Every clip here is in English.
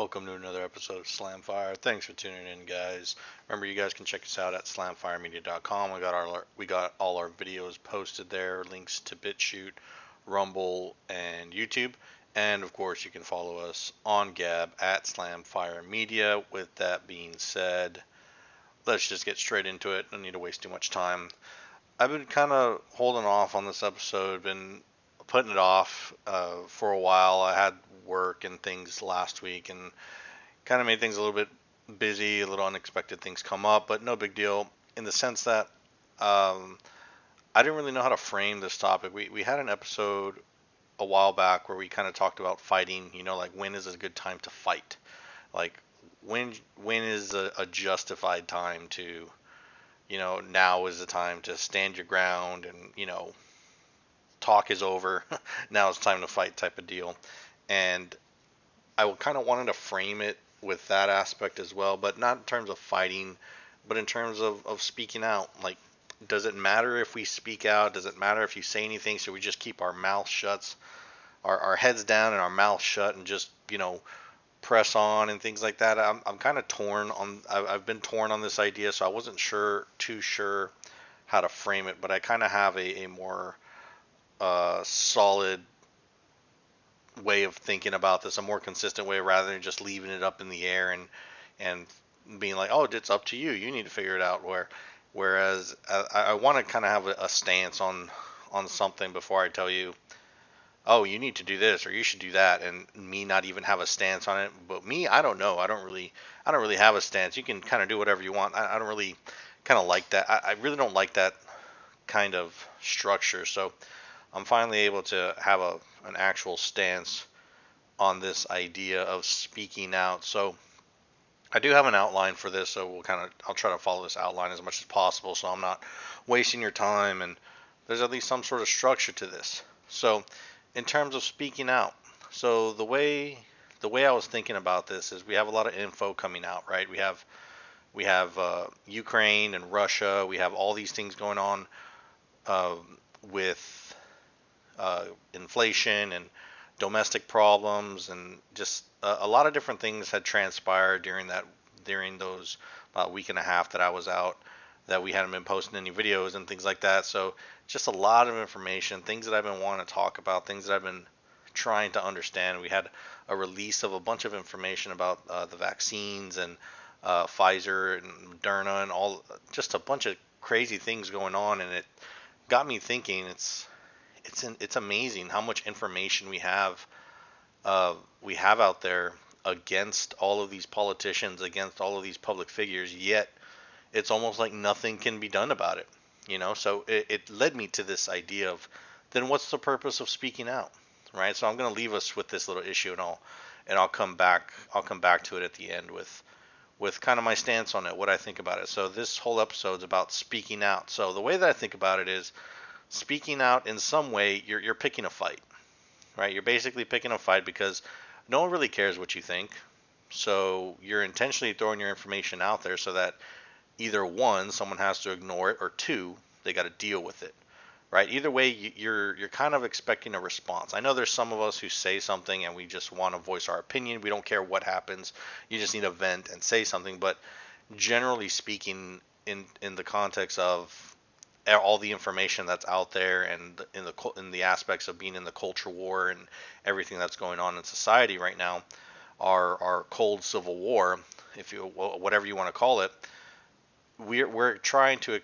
Welcome to another episode of Slamfire. Thanks for tuning in, guys. Remember, you guys can check us out at slamfiremedia.com. We got all our videos posted there, links to BitChute, Rumble, and YouTube. And of course, you can follow us on Gab at Slamfire Media. With that being said, let's just get straight into it. I don't need to waste too much time. I've been kind of holding off on this episode, been putting it off for a while. I had work and things last week and kind of made things a little bit busy, a little unexpected things come up, but no big deal in the sense that I didn't really know how to frame this topic. We had an episode a while back where we kind of talked about fighting, like when is a good time to fight? Like when is a justified time to, now is the time to stand your ground and, talk is over. Now it's time to fight type of deal. And I kind of wanted to frame it with that aspect as well, but not in terms of fighting, but in terms of speaking out. Like, does it matter if we speak out? Does it matter if you say anything? Should we just keep our mouth shut, our heads down and our mouth shut and just, press on and things like that? I'm kind of torn on, I've been torn on this idea, so I wasn't too sure how to frame it, but I kind of have a more solid way of thinking about this, a more consistent way rather than just leaving it up in the air and being like, oh, it's up to you. You need to figure it out. Whereas I want to kind of have a stance on something before I tell you, oh, you need to do this or you should do that, and me not even have a stance on it. But me, I don't know. I don't really have a stance. You can kind of do whatever you want. I don't really kind of like that. I really don't like that kind of structure. So I'm finally able to have an actual stance on this idea of speaking out. So I do have an outline for this, so I'll try to follow this outline as much as possible so I'm not wasting your time and there's at least some sort of structure to this. So in terms of speaking out, so the way I was thinking about this is we have a lot of info coming out, right? We have Ukraine and Russia. We have all these things going on uh, with inflation and domestic problems and just a lot of different things had transpired during those about week and a half that I was out, that we hadn't been posting any videos and things like that. So just a lot of information, things that I've been wanting to talk about, things that I've been trying to understand. We had a release of a bunch of information about the vaccines and Pfizer and Moderna and all, just a bunch of crazy things going on, and it got me thinking. It's amazing how much information we have out there against all of these politicians, against all of these public figures. Yet it's almost like nothing can be done about it. So it led me to this idea of, then what's the purpose of speaking out, right? So I'm going to leave us with this little issue, and I'll come back to it at the end with kind of my stance on it, what I think about it. So this whole episode is about speaking out. So the way that I think about it is, speaking out in some way, you're picking a fight, right? You're basically picking a fight because no one really cares what you think. So you're intentionally throwing your information out there so that either one, someone has to ignore it, or two, they got to deal with it, right? Either way, you're kind of expecting a response. I know there's some of us who say something and we just want to voice our opinion. We don't care what happens. You just need to vent and say something. But generally speaking, in the context of all the information that's out there, and in the aspects of being in the culture war and everything that's going on in society right now, our cold civil war, if you whatever you want to call it, we're trying to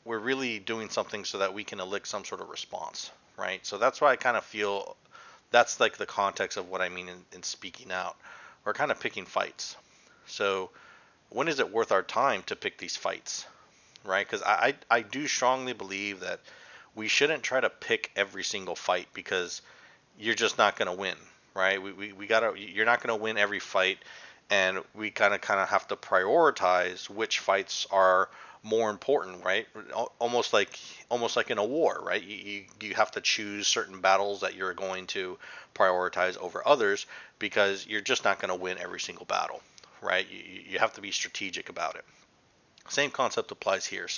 we're really doing something so that we can elicit some sort of response, right? So that's why I kind of feel that's like the context of what I mean in speaking out. We're kind of picking fights. So when is it worth our time to pick these fights, right? Because I do strongly believe that we shouldn't try to pick every single fight, because you're just not going to win, right? We gotta You're not going to win every fight, and we kind of have to prioritize which fights are more important, right? Almost like in a war, right? You have to choose certain battles that you're going to prioritize over others, because you're just not going to win every single battle, right? You have to be strategic about it. Same concept applies here.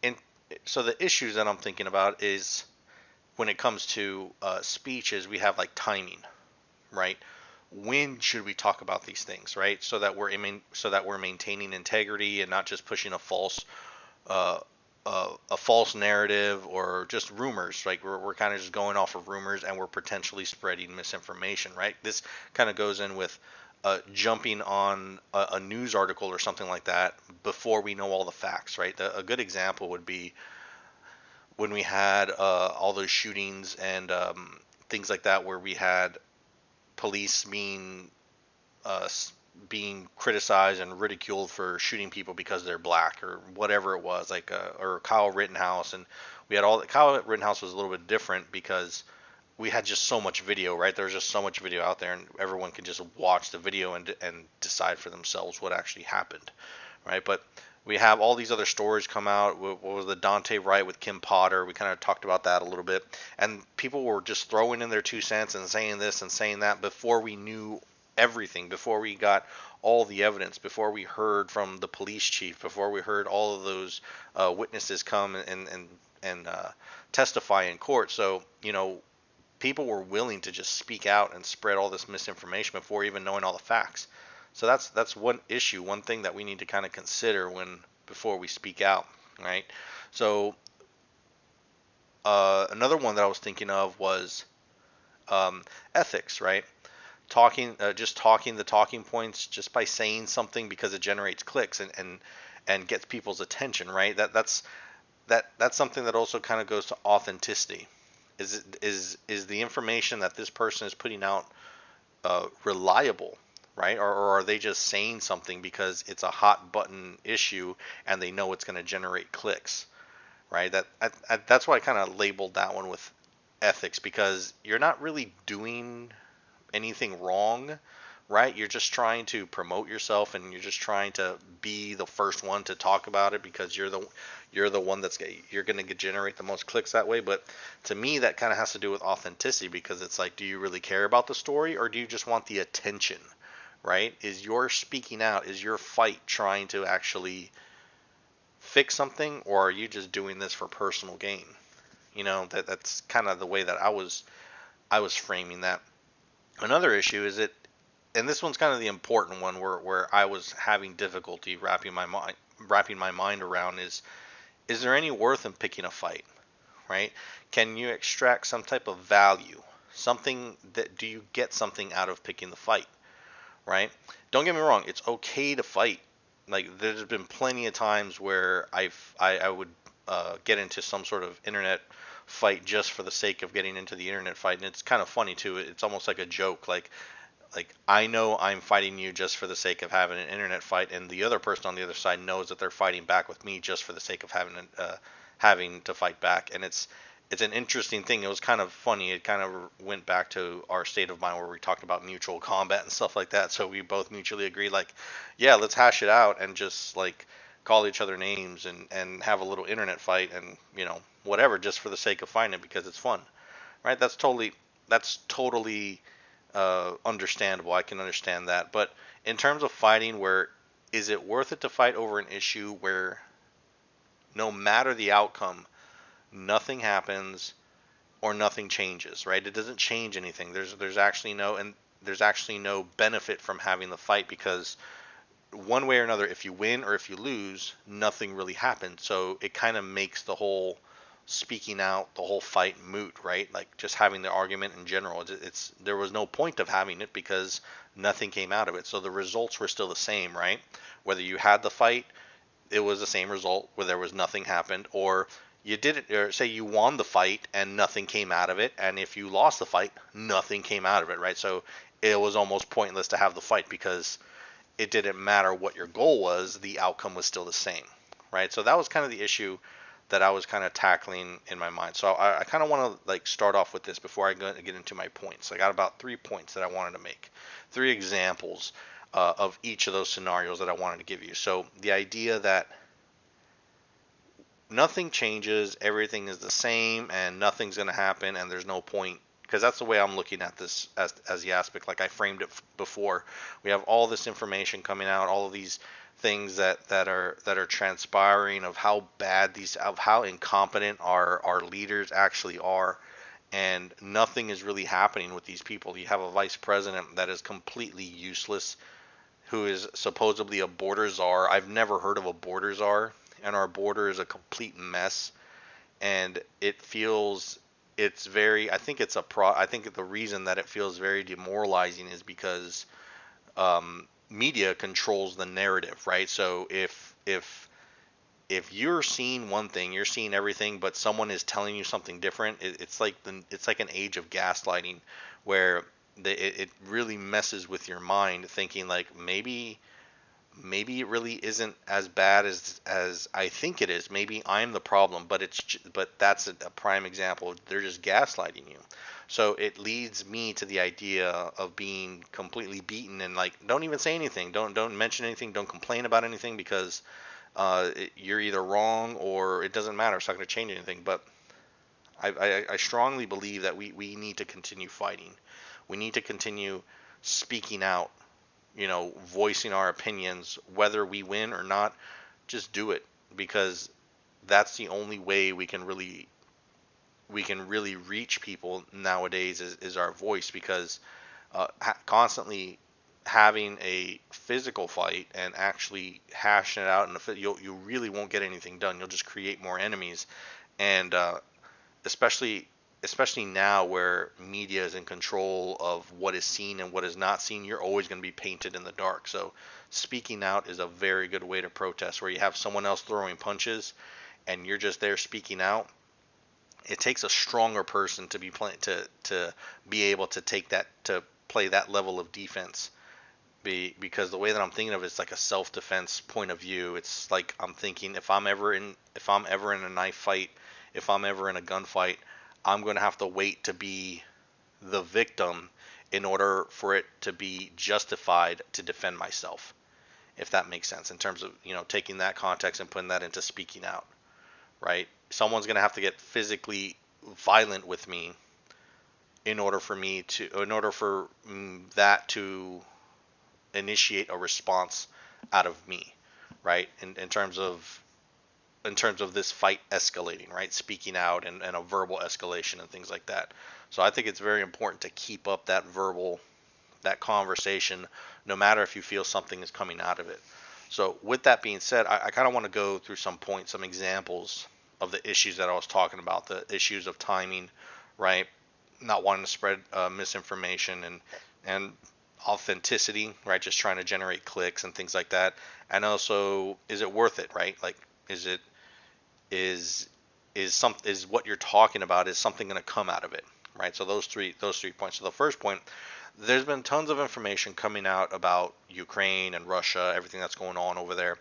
In so the issues that I'm thinking about is, when it comes to speech, is we have like timing, right? when should we talk about these things, right? So that we're maintaining integrity and not just pushing uh, a false narrative or just rumors. Like we're kind of just going off of rumors and we're potentially spreading misinformation, right? This kind of goes in with jumping on a news article or something like that before we know all the facts, right? A good example would be when we had all those shootings and things like that, where we had police uh, being criticized and ridiculed for shooting people because they're black or whatever it was, like or Kyle Rittenhouse, and we had all Kyle Rittenhouse was a little bit different because we had just so much video, right? There was just so much video out there, and everyone could just watch the video and decide for themselves what actually happened, right? But we have all these other stories come out. What was the Dante Wright with Kim Potter? We kind of talked about that a little bit, and people were just throwing in their 2 cents and saying this and saying that before we knew everything, before we got all the evidence, before we heard from the police chief, before we heard all of those witnesses come and testify in court. So people were willing to just speak out and spread all this misinformation before even knowing all the facts. So that's one issue, one thing that we need to kind of consider before we speak out, right? So another one that I was thinking of was ethics, right? Just talking the talking points just by saying something because it generates clicks and gets people's attention, right? That's something that also kind of goes to authenticity. Is the information that this person is putting out reliable, right? Or are they just saying something because it's a hot button issue and they know it's going to generate clicks, right? That's why I kind of labeled that one with ethics, because you're not really doing anything wrong, right? You're just trying to promote yourself and you're just trying to be the first one to talk about it because you're the one you're going to generate the most clicks that way. But to me, that kind of has to do with authenticity, because it's like, do you really care about the story or do you just want the attention, right? Is your speaking out, is your fight trying to actually fix something, or are you just doing this for personal gain? That's kind of the way that I was framing that. Another issue is it, and this one's kind of the important one where I was having difficulty wrapping my mind around is there any worth in picking a fight, right? Can you extract some type of value? Do you get something out of picking the fight, right? Don't get me wrong, it's okay to fight. Like there's been plenty of times where I would get into some sort of internet fight just for the sake of getting into the internet fight, and it's kind of funny too. It's almost like a joke, like I know I'm fighting you just for the sake of having an internet fight, and the other person on the other side knows that they're fighting back with me just for the sake of having to fight back. And it's an interesting thing. It was kind of funny. It kind of went back to our state of mind where we talked about mutual combat and stuff like that. So we both mutually agreed, like, yeah, let's hash it out and just like call each other names and have a little internet fight and whatever, just for the sake of fighting it because it's fun, right? That's totally understandable. I can understand that. But in terms of fighting, where is it worth it to fight over an issue where no matter the outcome, nothing happens or nothing changes, right? It doesn't change anything. There's actually no benefit from having the fight, because one way or another, if you win or if you lose, nothing really happens. So it kind of makes the whole speaking out, the whole fight moot, right? Like just having the argument in general, there was no point of having it because nothing came out of it. So the results were still the same, right? Whether you had the fight, it was the same result where there was nothing happened, or you did it, or say you won the fight and nothing came out of it, and if you lost the fight, nothing came out of it, right? So it was almost pointless to have the fight because it didn't matter what your goal was, the outcome was still the same, right? So that was kind of the issue that I was kind of tackling in my mind. So I kind of want to like start off with this before I get into my points. I got about 3 points that I wanted to make, 3 examples of each of those scenarios that I wanted to give you. So the idea that nothing changes, everything is the same, and nothing's going to happen, and there's no point, because that's the way I'm looking at this as the aspect, like I framed it before. We have all this information coming out, all of these things that are transpiring of how bad of how incompetent our leaders actually are, and nothing is really happening with these people. You have a vice president that is completely useless, who is supposedly a border czar. I've never heard of a border czar, and our border is a complete mess. And it feels, it's very, I think it's a I think the reason that it feels very demoralizing is because media controls the narrative, right? So if you're seeing one thing, you're seeing everything, but someone is telling you something different. It's like an age of gaslighting, where it really messes with your mind, thinking like maybe it really isn't as bad as I think it is. Maybe I'm the problem, but but that's a prime example. They're just gaslighting you. So it leads me to the idea of being completely beaten, and like, don't even say anything. Don't mention anything. Don't complain about anything, because you're either wrong or it doesn't matter. It's not going to change anything. But I strongly believe that we need to continue fighting. We need to continue speaking out, voicing our opinions, whether we win or not. Just do it, because that's the only way we can really reach people nowadays, is our voice. Because constantly having a physical fight and actually hashing it out in you really won't get anything done. You'll just create more enemies. And especially especially now, where media is in control of what is seen and what is not seen, you're always going to be painted in the dark. So speaking out is a very good way to protest, where you have someone else throwing punches and you're just there speaking out. It takes a stronger person to be able to take that, to play that level of defense. Because the way that I'm thinking of it is like a self-defense point of view. It's like I'm thinking, if I'm ever in a knife fight, if I'm ever in a gunfight, I'm going to have to wait to be the victim in order for it to be justified to defend myself. If that makes sense, in terms of, taking that context and putting that into speaking out, right? Someone's going to have to get physically violent with me in order for that to initiate a response out of me, right? In terms of this fight escalating, right? Speaking out, and a verbal escalation and things like that. So I think it's very important to keep up that conversation, no matter if you feel something is coming out of it. So with that being said, I kind of want to go through some points, some examples of the issues that I was talking about, the issues of timing, right? Not wanting to spread misinformation, and authenticity, right? Just trying to generate clicks and things like that. And also, is it worth it, right? Like, is it is is what you're talking about, is something going to come out of it, right? So those three points. So the first point, there's been tons of information coming out about Ukraine and Russia, everything that's going on over there,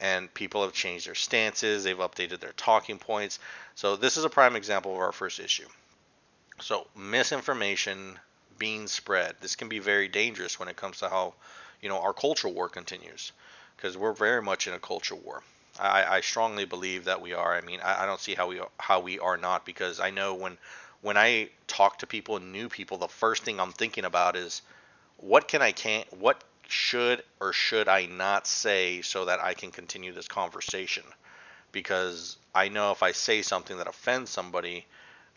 and people have changed their stances, they've updated their talking points. So this is a prime example of our first issue. So misinformation being spread, this can be very dangerous when it comes to how, our culture war continues, because we're very much in a culture war. I strongly believe that we are. I mean, I don't see how we are not, because I know when I talk to people, new people, the first thing I'm thinking about is, what should or should I not say, so that I can continue this conversation. Because I know if I say something that offends somebody,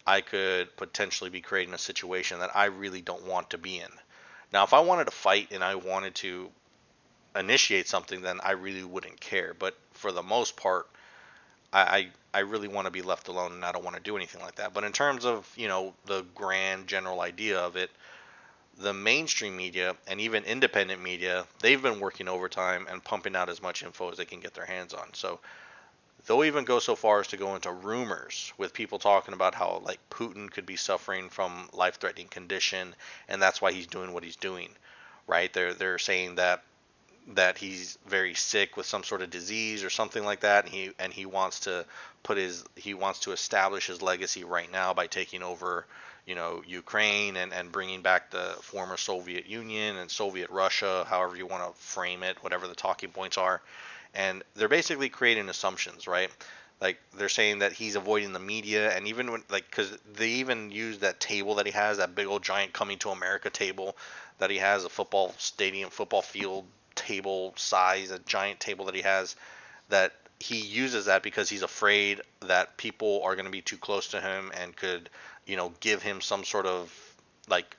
I could potentially be creating a situation that I really don't want to be in. Now, if I wanted to fight and I wanted to initiate something, then I really wouldn't care. But for the most part, I really want to be left alone, and I don't want to do anything like that. But in terms of, the grand general idea of it, the mainstream media and even independent media, they've been working overtime and pumping out as much info as they can get their hands on. So they'll even go so far as to go into rumors, with people talking about how, like, Putin could be suffering from life-threatening condition, and that's why he's doing what he's doing, right? They're saying that he's very sick with some sort of disease or something like that, and he wants to establish his legacy right now by taking over, Ukraine, and bringing back the former Soviet Union and Soviet Russia, however you want to frame it, whatever the talking points are. And they're basically creating assumptions, right? Like, they're saying that he's avoiding the media, and even when, like, because they even use that table that he has, that big old giant Coming to America table that he has, a football stadium, football field table size, a giant table that he has, that he uses that because he's afraid that people are going to be too close to him and could, give him some sort of like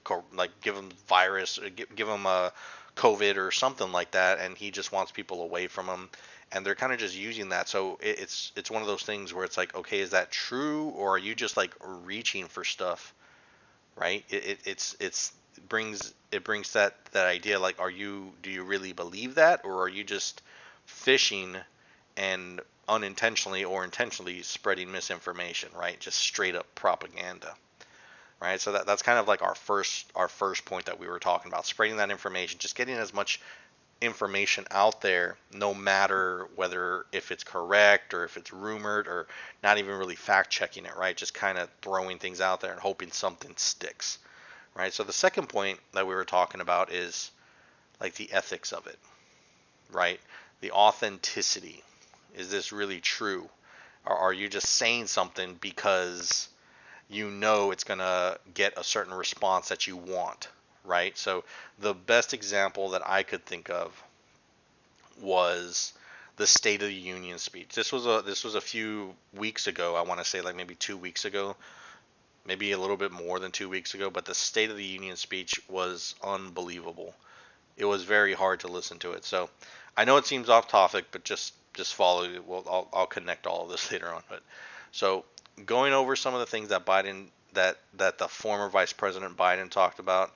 give him virus, or give him a COVID or something like that, and he just wants people away from him, and they're kind of just using that. So it's one of those things where it's like, okay, is that true, or are you just like reaching for stuff, right? It brings that idea, like, do you really believe that, or are you just fishing and unintentionally or intentionally spreading misinformation, right? Just straight up propaganda, right? So that's kind of like our first point that we were talking about, spreading that information, just getting as much information out there, no matter whether if it's correct or if it's rumored, or not even really fact checking it, right? Just kind of throwing things out there and hoping something sticks, right? So the second point that we were talking about is like the ethics of it, right? The authenticity. Is this really true? Or are you just saying something because you know it's going to get a certain response that you want, right? So the best example that I could think of was the State of the Union speech. This was a few weeks ago. I want to say like maybe 2 weeks ago, maybe a little bit more than 2 weeks ago. But the State of the Union speech was unbelievable. It was very hard to listen to it. So I know it seems off topic, but just follow it. Well, I'll connect all of this later on. But so going over some of the things that Biden that the former Vice President Biden talked about,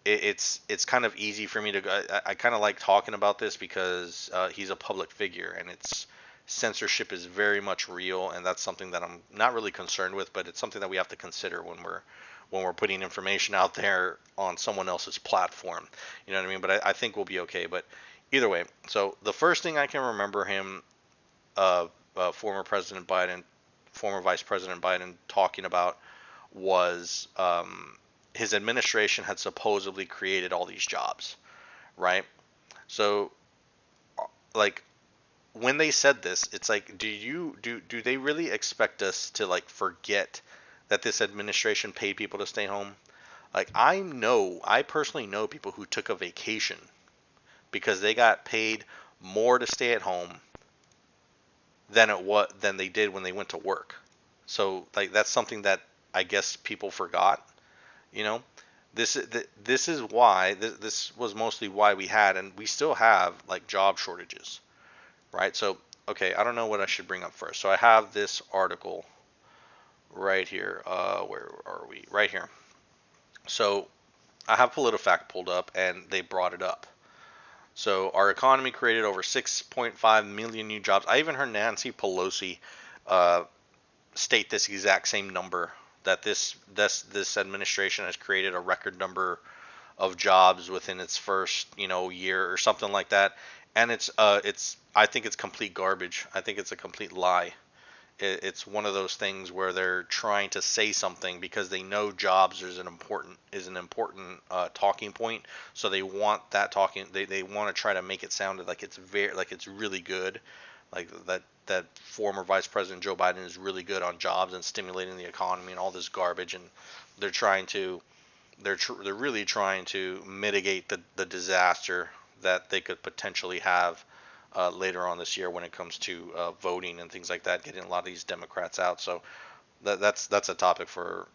it's kind of easy for me to go. I kind of like talking about this because he's a public figure, and it's censorship is very much real, and that's something that I'm not really concerned with, but it's something that we have to consider when we're putting information out there on someone else's platform. You know what I mean? But I think we'll be okay. But either way, so the first thing I can remember him, former President Biden, former Vice President Biden talking about was his administration had supposedly created all these jobs, right? So, like, when they said this, it's like, do they really expect us to like forget that this administration paid people to stay home? Like, I personally know people who took a vacation because they got paid more to stay at home than they did when they went to work. So like that's something that I guess people forgot. You know, this is why this was mostly why we had, and we still have, like, job shortages, right? So okay, I don't know what I should bring up first. So I have this article right here. Where are we? Right here. So I have PolitiFact pulled up, and they brought it up. So our economy created over 6.5 million new jobs. I even heard Nancy Pelosi uh, state this exact same number, that this administration has created a record number of jobs within its first year or something like that. And it's I think it's complete garbage. I think it's a complete lie. It's one of those things where they're trying to say something because they know jobs is an important talking point. So they want that talking. They want to try to make it sound like it's really good, like that former Vice President Joe Biden is really good on jobs and stimulating the economy and all this garbage, and they're trying to they're really trying to mitigate the disaster that they could potentially have later on this year when it comes to voting and things like that, getting a lot of these Democrats out. So that's a topic for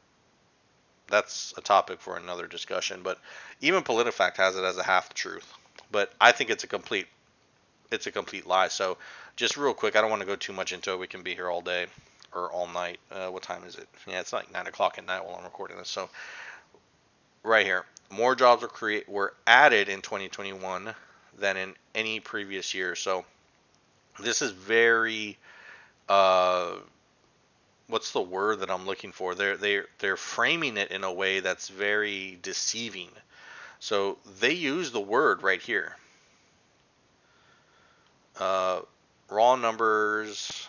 another discussion. But even PolitiFact has it as a half the truth. But I think it's a complete lie. So just real quick, I don't want to go too much into it. We can be here all day or all night. What time is it? Yeah, it's like 9 o'clock at night while I'm recording this. So right here, more jobs were added in 2021 than in any previous year. So this is very what's the word that I'm looking for? They're framing it in a way that's very deceiving. So they use the word right here. Raw numbers.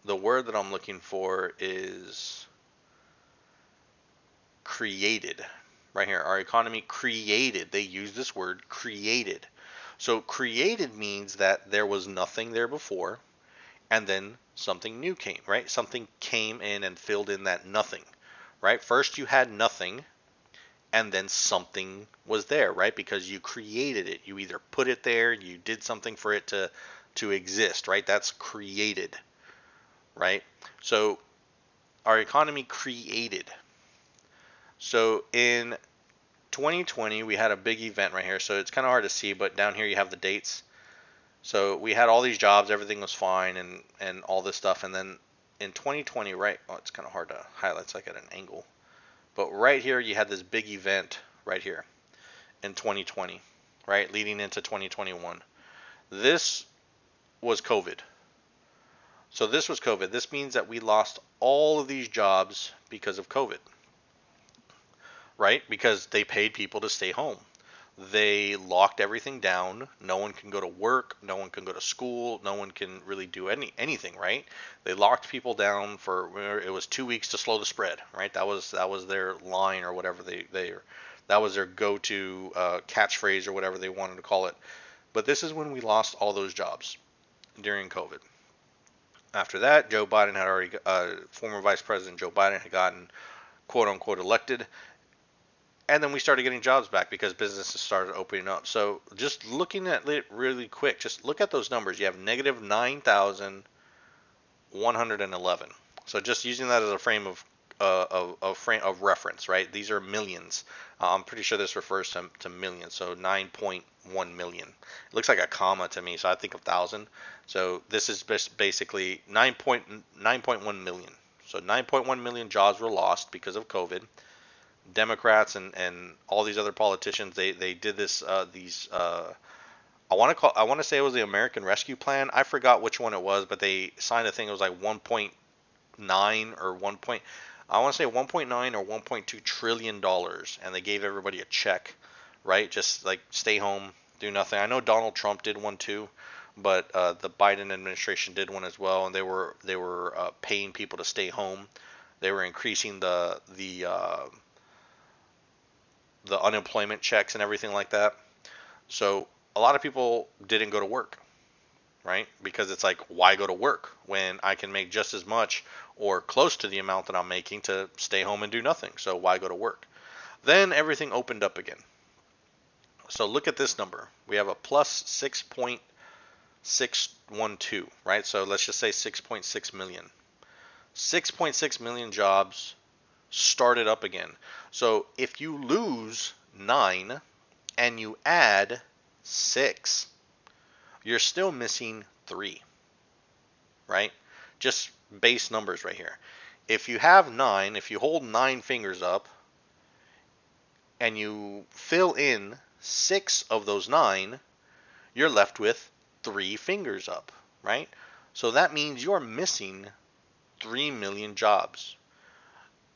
The word that I'm looking for is created. Right here, our economy created. They use this word created. So created means that there was nothing there before, and then something new came, right? Something came in and filled in that nothing, right? First you had nothing, and then something was there, right? Because you created it. You either put it there, you did something for it to exist, right? That's created, right? So our economy created. So in 2020, we had a big event right here. So it's kind of hard to see, but down here you have the dates. So we had all these jobs, everything was fine, and all this stuff. And then in 2020, right? Oh, it's kind of hard to highlight. It's like at an angle. But right here, you had this big event right here in 2020, right? Leading into 2021. This was COVID. So this was COVID. This means that we lost all of these jobs because of COVID, right? Because they paid people to stay home. They locked everything down. No one can go to work. No one can go to school. No one can really do anything, right? They locked people down for it was 2 weeks to slow the spread, right? That was their line or whatever that was their go-to catchphrase or whatever they wanted to call it. But this is when we lost all those jobs during COVID. After that, Joe Biden had already, former Vice President Joe Biden had gotten quote unquote elected. And then we started getting jobs back because businesses started opening up. So just looking at it really quick, just look at those numbers. You have negative 9,111. So just using that as a frame of reference, right? These are millions. I'm pretty sure this refers to millions. So 9.1 million. It looks like a comma to me, so I think of thousand. So this is basically 9.1 million. So 9.1 million jobs were lost because of COVID. Democrats and all these other politicians, they did this I want to say it was the American Rescue Plan. I forgot which one it was, but they signed a thing. It was like 1.9 or 1. I want to say 1.9 or 1.2 trillion dollars, and they gave everybody a check, right? Just like stay home, do nothing. I know Donald Trump did one too, but the Biden administration did one as well, and they were paying people to stay home. They were increasing the unemployment checks and everything like that. So a lot of people didn't go to work, right? Because it's like, why go to work when I can make just as much or close to the amount that I'm making to stay home and do nothing? So why go to work? Then everything opened up again. So look at this number. We have a plus 6.612, right? So let's just say 6.6 million. 6.6 million jobs started up again. So if you lose 9 and you add 6, you're still missing 3, right? Just base numbers right here. If you have 9, if you hold 9 fingers up and you fill in 6 of those 9, you're left with 3 fingers up, right? So that means you're missing 3 million jobs.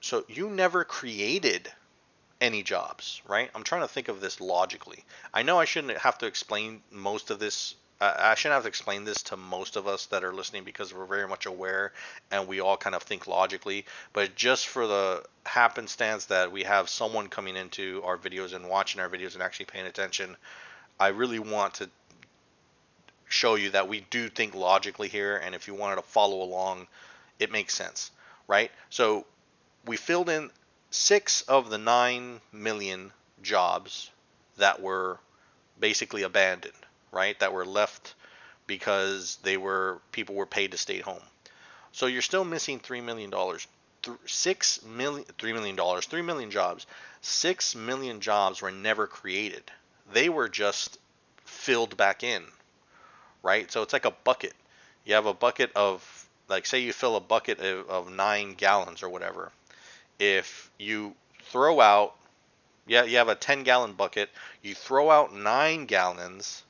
So you never created any jobs, right? I'm trying to think of this logically. I know I shouldn't have to explain most of this. I shouldn't have to explain this to most of us that are listening because we're very much aware and we all kind of think logically. But just for the happenstance that we have someone coming into our videos and watching our videos and actually paying attention, I really want to show you that we do think logically here. And if you wanted to follow along, it makes sense, right? So we filled in 6 of the 9 million jobs that were basically abandoned, right? That were left because people were paid to stay home. So you're still missing $3 million. $3 million, 3 million jobs. 6 million jobs were never created. They were just filled back in, right? So it's like a bucket. You have a bucket of, like, say you fill a bucket of 9 gallons or whatever. If you throw out, you have a 10-gallon bucket, you throw out 9 gallons,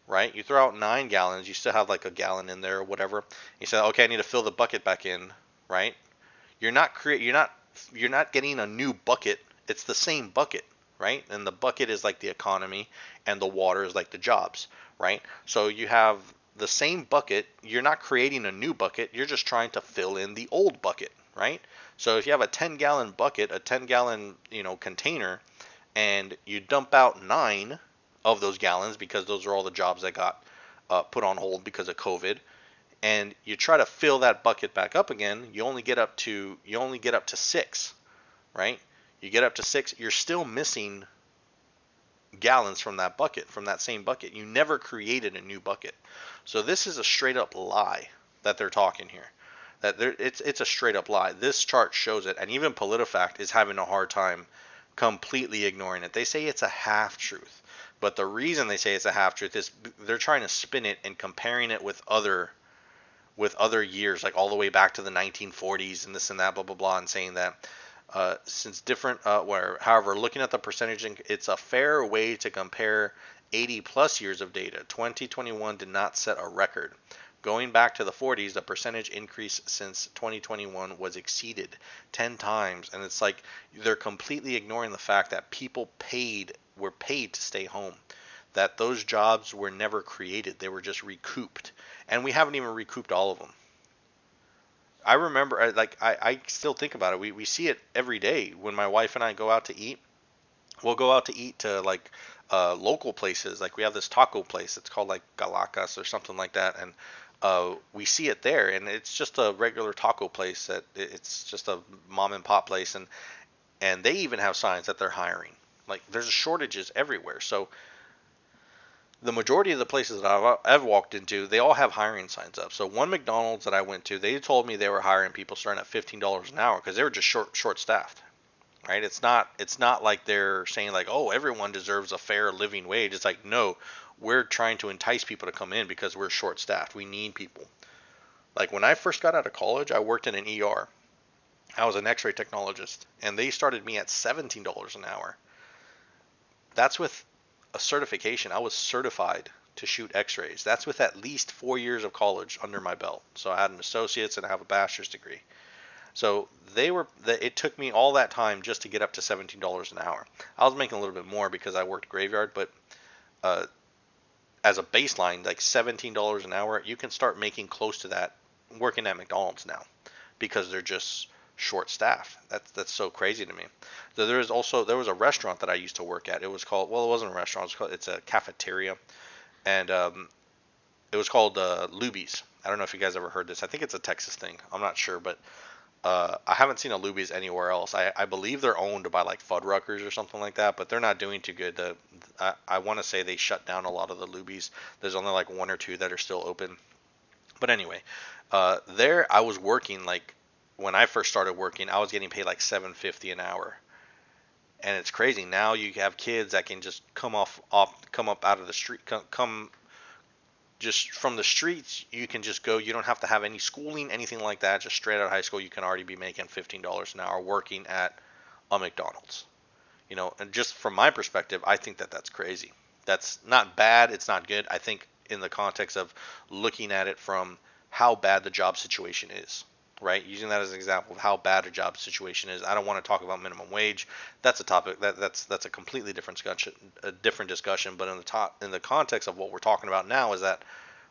right? You throw out 9 gallons, you still have like a gallon in there or whatever. You say, okay, I need to fill the bucket back in, right? You're not getting a new bucket. It's the same bucket, right? And the bucket is like the economy, and the water is like the jobs, right? So you have the same bucket. You're not creating a new bucket. You're just trying to fill in the old bucket, right? So if you have a 10-gallon bucket, a 10-gallon, container, and you dump out 9 of those gallons because those are all the jobs that got put on hold because of COVID, and you try to fill that bucket back up again, you only get up to 6, right? You get up to 6, you're still missing gallons from that bucket, from that same bucket. You never created a new bucket. So this is a straight up lie that they're talking here. It's a straight up lie. This chart shows it, and even PolitiFact is having a hard time completely ignoring it. They say it's a half truth, but the reason they say it's a half truth is they're trying to spin it and comparing it with other years, like all the way back to the 1940s and this and that, blah blah blah, and saying that since different, however, looking at the percentage, it's a fair way to compare 80 plus years of data. 2021 did not set a record. Going back to the 40s, the percentage increase since 2021 was exceeded 10 times, and it's like they're completely ignoring the fact that people were paid to stay home, that those jobs were never created, they were just recouped, and we haven't even recouped all of them. I remember, I still think about it. We see it every day when my wife and I go out to eat. We'll go out to eat to like local places. Like we have this taco place. It's called like Galacas or something like that, and we see it there, and it's just a regular taco place. It's just a mom and pop place, and they even have signs that they're hiring. Like there's shortages everywhere. So the majority of the places that I've walked into, they all have hiring signs up. So one McDonald's that I went to, they told me they were hiring people starting at $15 an hour because they were just short staffed, right? It's not like they're saying like, oh, everyone deserves a fair living wage. It's like, no, we're trying to entice people to come in because we're short staffed. We need people. Like when I first got out of college, I worked in an ER. I was an X-ray technologist, and they started me at $17 an hour. That's with a certification. I was certified to shoot X-rays. That's with at least 4 years of college under my belt. So I had an associate's and I have a bachelor's degree. So it took me all that time just to get up to $17 an hour. I was making a little bit more because I worked graveyard, but uh, as a baseline, like $17 an hour, you can start making close to that working at McDonald's now because they're just short staffed. That's so crazy to me. So there was a restaurant that I used to work at. It was called, well, it wasn't a restaurant. It's a cafeteria, and it was called Luby's. I don't know if you guys ever heard this. I think it's a Texas thing. I'm not sure, but I haven't seen a Luby's anywhere else. I believe they're owned by like Fuddruckers or something like that, but they're not doing too good. I want to say they shut down a lot of the Luby's. There's only like one or two that are still open. But anyway, there I was working like when I first started working, I was getting paid like $7.50 an hour, and it's crazy. Now you have kids that can just come up out of the street, come just from the streets. You can just go. You don't have to have any schooling, anything like that. Just straight out of high school, you can already be making $15 an hour working at a McDonald's. And just from my perspective, I think that that's crazy. That's not bad. It's not good. I think in the context of looking at it from how bad the job situation is, right? Using that as an example of how bad a job situation is. I don't want to talk about minimum wage. That's a topic that's a completely different discussion. But in the context of what we're talking about now is that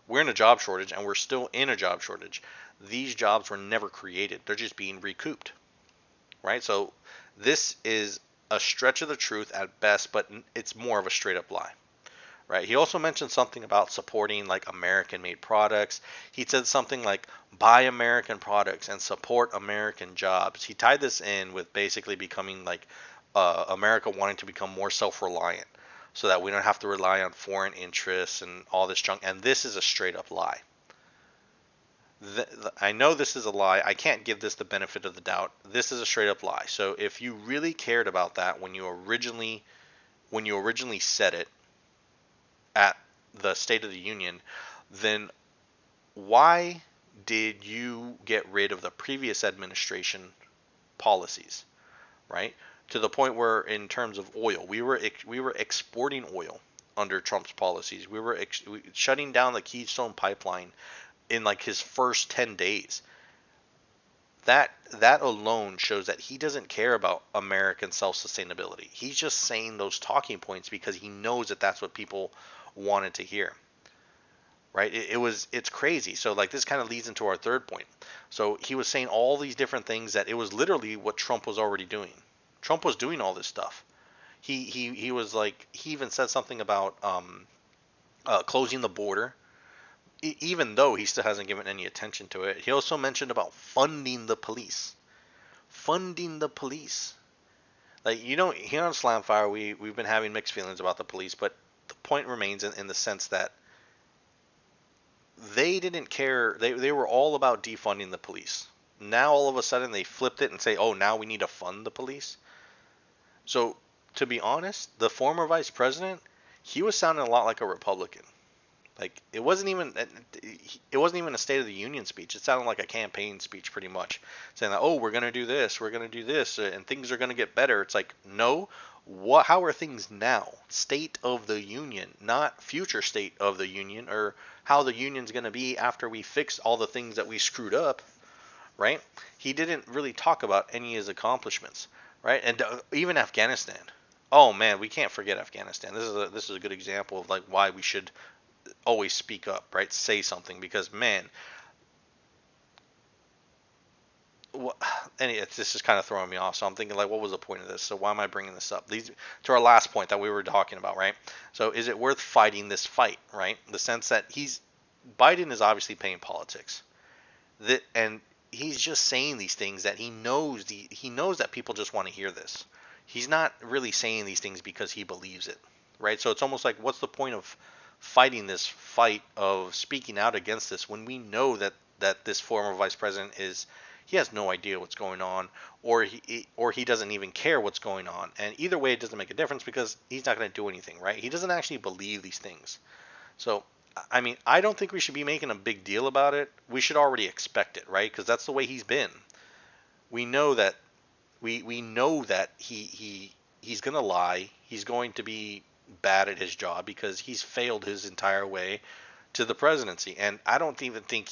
we're in a job shortage, and we're still in a job shortage. These jobs were never created. They're just being recouped, right? So this is a stretch of the truth at best, but it's more of a straight up lie. Right. He also mentioned something about supporting like American made products. He said something like buy American products and support American jobs. He tied this in with basically becoming like America wanting to become more self-reliant so that we don't have to rely on foreign interests and all this junk. And this is a straight up lie. I know this is a lie. I can't give this the benefit of the doubt. This is a straight up lie. So if you really cared about that when you originally said it at the State of the Union, then why did you get rid of the previous administration policies, right? To the point where, in terms of oil, we were exporting oil under Trump's policies. We were shutting down the Keystone Pipeline in like his first 10 days. That alone shows that he doesn't care about American self-sustainability. He's just saying those talking points because he knows that that's what people wanted to hear, right? It's crazy. So like this kind of leads into our third point. So he was saying all these different things that it was literally what Trump was already doing. Trump was doing all this stuff. He was like, he even said something about closing the border, even though he still hasn't given any attention to it. He also mentioned about funding the police. Funding the police. Like, here on Slamfire, we've been having mixed feelings about the police, but the point remains in the sense that they didn't care. They were all about defunding the police. Now all of a sudden they flipped it and say, oh, now we need to fund the police. So to be honest, the former vice president, he was sounding a lot like a Republican. Like it wasn't even a State of the Union speech. It sounded like a campaign speech pretty much, saying that, oh, we're gonna do this, and things are gonna get better. It's like, no, what? How are things now? State of the Union, not future State of the Union, or how the Union's gonna be after we fix all the things that we screwed up, right? He didn't really talk about any of his accomplishments, right? And even Afghanistan. Oh man, we can't forget Afghanistan. This is a good example of like why we should always speak up, right? Say something, because man, this is kind of throwing me off. So I'm thinking, like, what was the point of this? So why am I bringing this up? These to our last point that we were talking about, right? So is it worth fighting this fight, right? The sense that Biden is obviously playing politics, and he's just saying these things that he knows that people just want to hear this. He's not really saying these things because he believes it, right? So it's almost like, what's the point of fighting this fight of speaking out against this when we know that this former vice president he has no idea what's going on, or he doesn't even care what's going on. And either way, it doesn't make a difference because he's not going to do anything, right? He doesn't actually believe these things. So I mean, I don't think we should be making a big deal about it. We should already expect it, right? Because that's the way he's been. We know that we know that he's gonna lie. He's going to be bad at his job because he's failed his entire way to the presidency. And I don't even think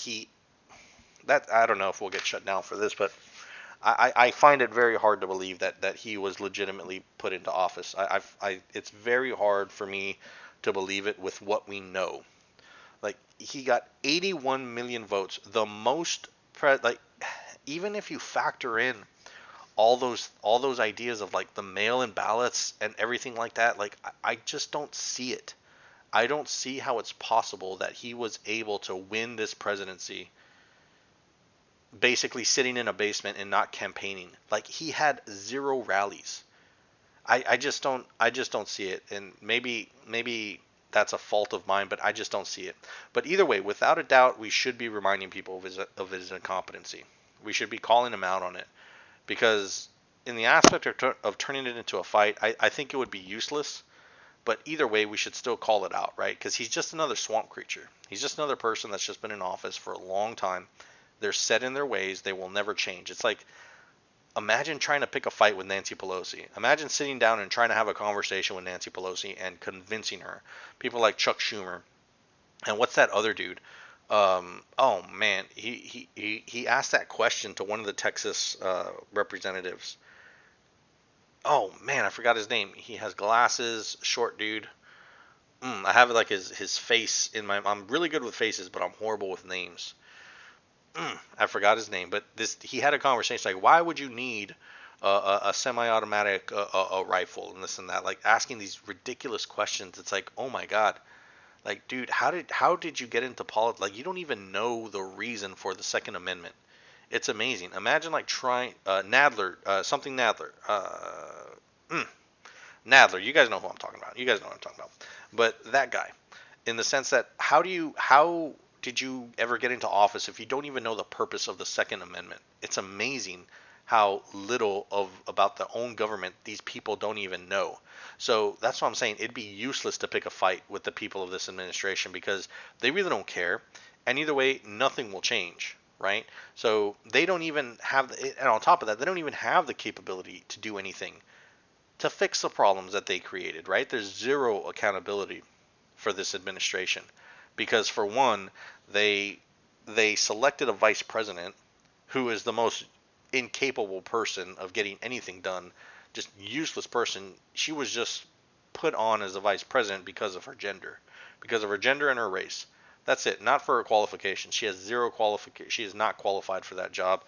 I don't know if we'll get shut down for this, but I find it very hard to believe that he was legitimately put into office. It's very hard for me to believe it with what we know. Like, he got 81 million votes, the most like, even if you factor in all those ideas of like the mail-in ballots and everything like that, like I just don't see it. I don't see how it's possible that he was able to win this presidency basically sitting in a basement and not campaigning. Like, he had zero rallies. I just don't see it, and maybe that's a fault of mine, but I just don't see it. But either way, without a doubt, we should be reminding people of his incompetency. We should be calling him out on it, because in the aspect of turning it into a fight, I think it would be useless. But either way, we should still call it out, right? Because he's just another swamp creature. He's just another person that's just been in office for a long time. They're set in their ways. They will never change. It's like, imagine trying to pick a fight with Nancy Pelosi. Imagine sitting down and trying to have a conversation with Nancy Pelosi and convincing her. People like Chuck Schumer. And what's that other dude? Oh man, he asked that question to one of the Texas representatives. Oh man, I forgot his name. He has glasses, short dude. I have like his face in my. I'm really good with faces, but I'm horrible with names. I forgot his name, but he had a conversation like, why would you need a semi-automatic a rifle and this and that, like asking these ridiculous questions. It's like, oh my god, like, dude, how did you get into politics? Like, you don't even know the reason for the Second Amendment. It's amazing. Imagine like trying Nadler, something Nadler, Nadler. You guys know who I'm talking about. You guys know what I'm talking about. But that guy, in the sense that how did you ever get into office if you don't even know the purpose of the Second Amendment? It's amazing how little about the own government these people don't even know. So that's what I'm saying. It'd be useless to pick a fight with the people of this administration because they really don't care. And either way, nothing will change, right? So they don't even have, and on top of that, they don't even have the capability to do anything to fix the problems that they created, right? There's zero accountability for this administration because, for one, they selected a vice president who is the most incapable person of getting anything done, just useless person. She was just put on as a vice president because of her gender and her race. That's it, not for her qualifications. She has zero qualification. She is not qualified for that job.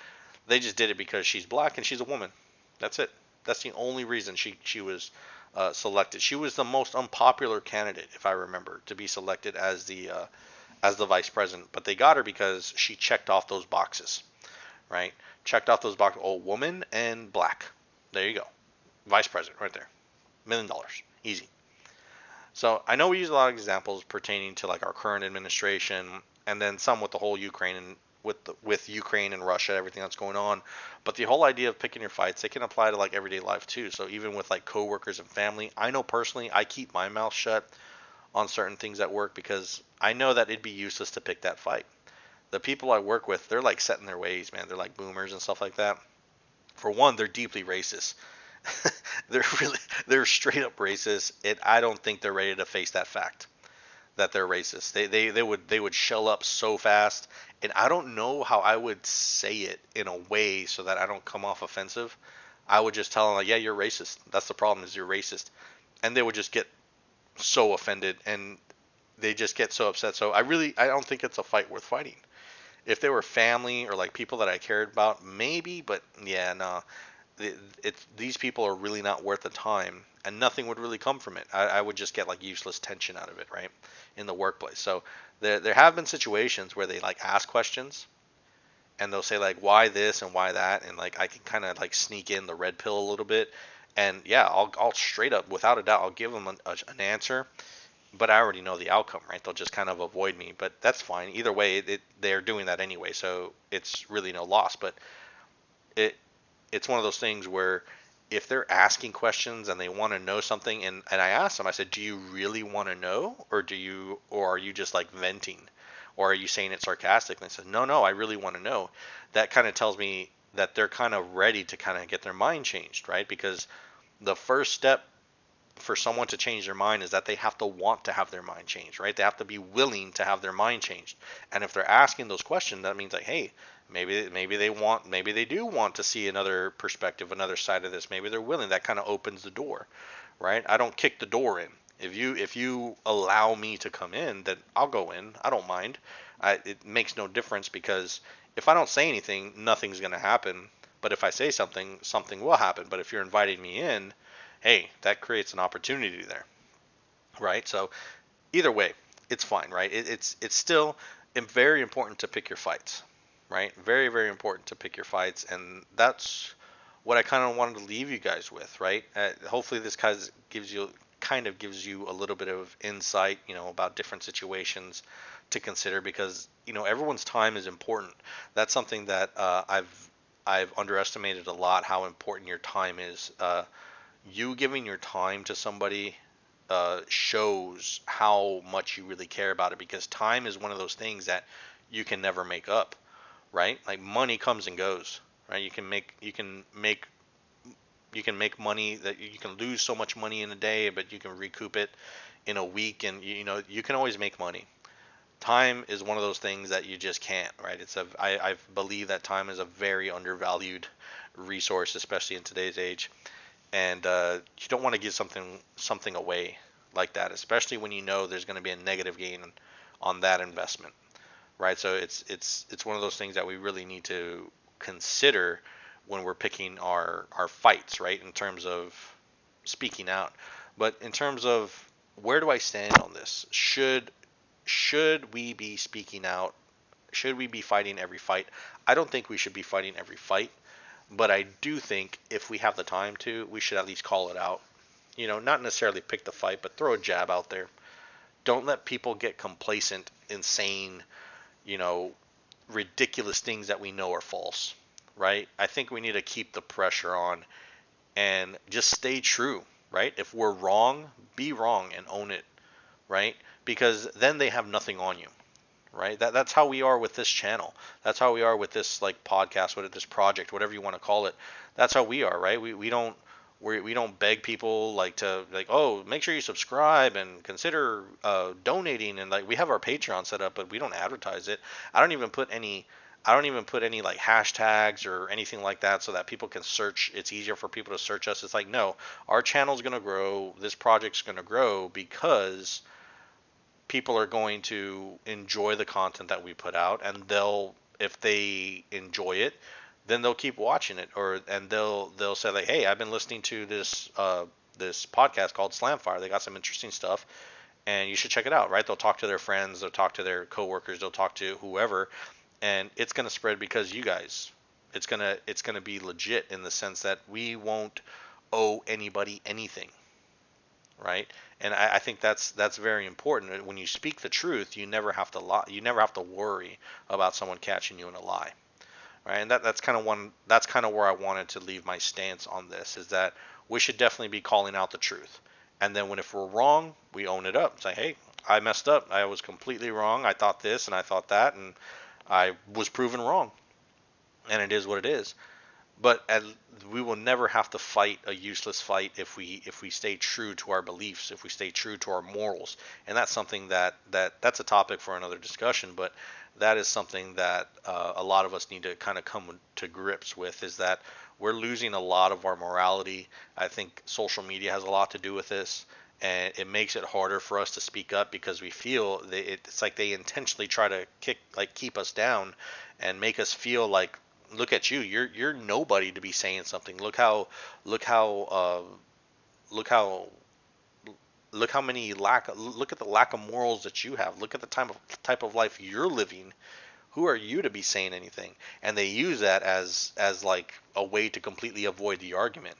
They just did it because she's black and she's a woman. That's it. That's the only reason she was selected. She was the most unpopular candidate, if I remember, to be selected as the vice president. But they got her because she checked off those boxes, right? Checked off those boxes. Oh, woman and black. There you go. Vice president, right there, $1 million, easy. So I know we use a lot of examples pertaining to like our current administration, and then some with the whole Ukraine and with Ukraine and Russia, everything that's going on. But the whole idea of picking your fights, they can apply to like everyday life too. So even with like coworkers and family, I know personally I keep my mouth shut on certain things at work because I know that it'd be useless to pick that fight. The people I work with, they're like set in their ways, man. They're like boomers and stuff like that. For one, they're deeply racist. they're really they're straight up racist, and I don't think they're ready to face that fact that they're racist. They would shell up so fast, and I don't know how I would say it in a way so that I don't come off offensive. I would just tell them like, yeah, you're racist. That's the problem is you're racist, and they would just get so offended and they just get so upset. So I don't think it's a fight worth fighting. If they were family or like people that I cared about, maybe, but yeah, no, these people are really not worth the time, and nothing would really come from it. I would just get like useless tension out of it, right, in the workplace. So there have been situations where they like ask questions, and they'll say like why this and why that, and like I can kind of like sneak in the red pill a little bit, and yeah, I'll straight up without a doubt I'll give them an answer, but I already know the outcome, right? They'll just kind of avoid me, but that's fine. Either way, they're doing that anyway, so it's really no loss. But it it's one of those things where if they're asking questions and they want to know something, and I asked them, I said, do you really want to know, or are you just like venting, or are you saying it sarcastically? And they said, no, I really want to know. That kind of tells me that they're kind of ready to kind of get their mind changed, right? Because the first step for someone to change their mind is that they have to want to have their mind changed, right? They have to be willing to have their mind changed. And if they're asking those questions, that means like, hey, maybe they do want to see another perspective, another side of this. Maybe they're willing. That kind of opens the door, right? I don't kick the door in. If you allow me to come in, then I'll go in. I don't mind. It makes no difference because if I don't say anything, nothing's going to happen. But if I say something, something will happen. But if you're inviting me in, hey, that creates an opportunity there, right? So either way, it's fine, right? It's still very important to pick your fights, right? Very very important to pick your fights, and that's what I kind of wanted to leave you guys with, right? Hopefully this gives you a little bit of insight, about different situations to consider because everyone's time is important. That's something that I've underestimated a lot how important your time is. You giving your time to somebody shows how much you really care about it because time is one of those things that you can never make up, right? Like money comes and goes, right? You can make money that you can lose so much money in a day, but you can recoup it in a week, and you can always make money. Time is one of those things that you just can't, right? I believe that time is a very undervalued resource, especially in today's age, and you don't want to give something away like that, especially when you know there's going to be a negative gain on that investment, right? So it's one of those things that we really need to consider when we're picking our fights, right? In terms of speaking out, but in terms of where do I stand on this? Should we be speaking out? Should we be fighting every fight? I don't think we should be fighting every fight. But I do think if we have the time to, we should at least call it out. Not necessarily pick the fight, but throw a jab out there. Don't let people get complacent in saying, you know, ridiculous things that we know are false, right? I think we need to keep the pressure on and just stay true, right? If we're wrong, be wrong and own it, right? Because then they have nothing on you, right? That's how we are with this channel. That's how we are with this like podcast, with this project, whatever you want to call it. That's how we are, right? We don't beg people like to like, oh, make sure you subscribe and consider donating, and like we have our Patreon set up, but we don't advertise it. I don't even put any like hashtags or anything like that so that people can search. It's easier for people to search us. It's like, no, our channel's going to grow. This project's going to grow because people are going to enjoy the content that we put out, and if they enjoy it, then they'll keep watching it, and they'll say like, hey, I've been listening to this podcast called Slamfire. They got some interesting stuff, and you should check it out, right? They'll talk to their friends, they'll talk to their coworkers, they'll talk to whoever, and it's going to spread because you guys. It's gonna be legit in the sense that we won't owe anybody anything, right? And I think that's very important. When you speak the truth, you never have to lie. You never have to worry about someone catching you in a lie, right? And that's kind of one. That's kind of where I wanted to leave my stance on this, is that we should definitely be calling out the truth. And then if we're wrong, we own it up. Say, hey, I messed up. I was completely wrong. I thought this and I thought that, and I was proven wrong. And it is what it is. But we will never have to fight a useless fight if we stay true to our beliefs, if we stay true to our morals. And that's something that's a topic for another discussion. But that is something that a lot of us need to kind of come to grips with, is that we're losing a lot of our morality. I think social media has a lot to do with this, and it makes it harder for us to speak up because we feel that it's like they intentionally try to keep us down and make us feel like, look at you, you're nobody to be saying something. Look how look how look how many look at the lack of morals that you have. Look at the type of life you're living. Who are you to be saying anything? And they use that as like a way to completely avoid the argument.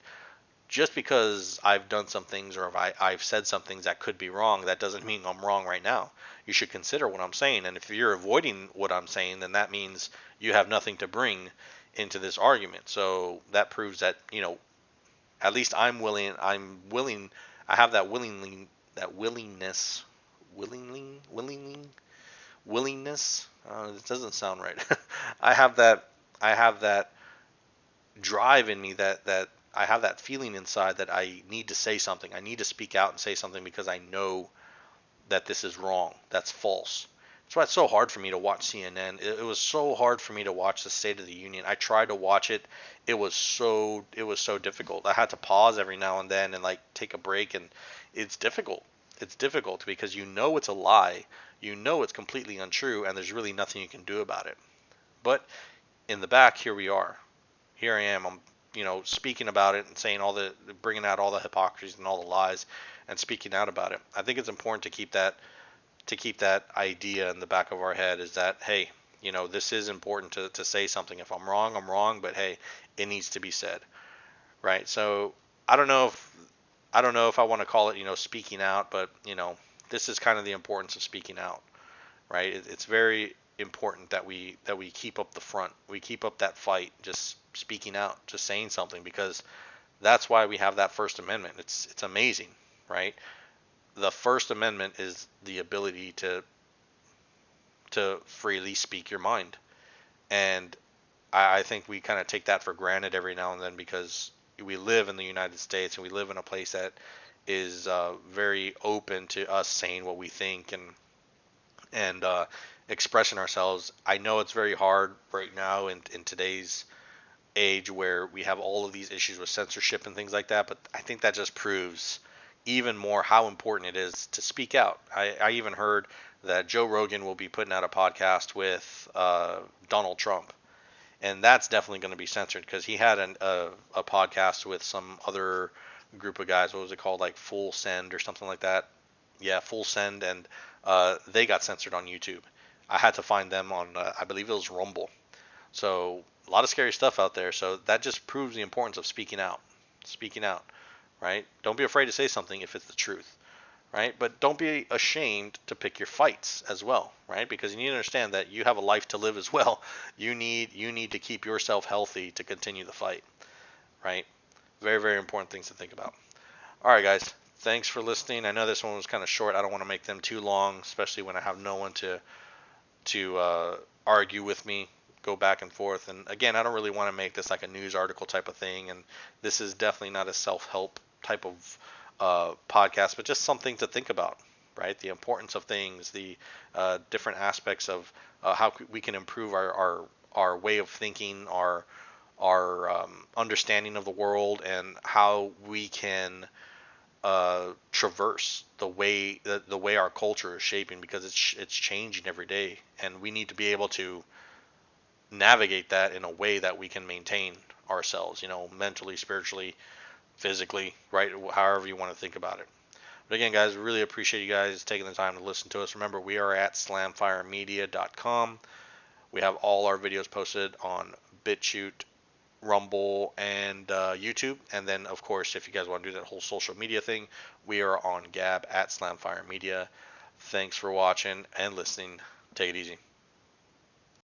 Just because I've done some things, or if I've said some things that could be wrong, that doesn't mean I'm wrong right now. You should consider what I'm saying. And if you're avoiding what I'm saying, then that means you have nothing to bring into this argument. So that proves that, at least I have that willingness. It doesn't sound right. I have that, I have that drive in me, that I have that feeling inside that I need to say something. I need to speak out and say something because I know that this is wrong. That's false. That's why it's so hard for me to watch CNN. It was so hard for me to watch the State of the Union. I tried to watch it. It was so difficult. I had to pause every now and then and like take a break, and it's difficult. It's difficult because it's a lie. It's completely untrue, and there's really nothing you can do about it. But in the back, here we are. Here I am. I'm speaking about it and saying bringing out all the hypocrisies and all the lies, and speaking out about it. I think it's important to keep that idea in the back of our head, is that, hey, this is important to say something. If I'm wrong, I'm wrong, but hey, it needs to be said, right? So I don't know if I want to call it, speaking out, but this is kind of the importance of speaking out, right? It's very important that we keep up the front, we keep up that fight, just speaking out, just saying something, because that's why we have that First Amendment. It's amazing, right? The First Amendment is the ability to freely speak your mind, and I think we kind of take that for granted every now and then, because we live in the United States and we live in a place that is very open to us saying what we think, and expressing ourselves. I know it's very hard right now in today's age, where we have all of these issues with censorship and things like that, but I think that just proves even more how important it is to speak out. I even heard that Joe Rogan will be putting out a podcast with Donald Trump, and that's definitely going to be censored, because he had a podcast with some other group of guys. What was it called? Like Full Send or something like that. Yeah, Full Send, and they got censored on YouTube. I had to find them on, I believe it was Rumble. So a lot of scary stuff out there. So that just proves the importance of speaking out. Speaking out, right? Don't be afraid to say something if it's the truth, right? But don't be ashamed to pick your fights as well, right? Because you need to understand that you have a life to live as well. You need to keep yourself healthy to continue the fight, right? Very, very important things to think about. All right, guys. Thanks for listening. I know this one was kind of short. I don't want to make them too long, especially when I have no one to argue with me, go back and forth. And again, I don't really want to make this like a news article type of thing. And this is definitely not a self-help type of podcast, but just something to think about, right? The importance of things, the different aspects of how we can improve our way of thinking, our understanding of the world, and how we can traverse the way our culture is shaping, because it's changing every day, and we need to be able to navigate that in a way that we can maintain ourselves, mentally, spiritually, physically, right? However you want to think about it. But again, guys, really appreciate you guys taking the time to listen to us. Remember, we are at slamfiremedia.com. We have all our videos posted on BitChute, Rumble, and YouTube. And then, of course, if you guys want to do that whole social media thing, we are on Gab at Slamfire Media. Thanks for watching and listening. Take it easy.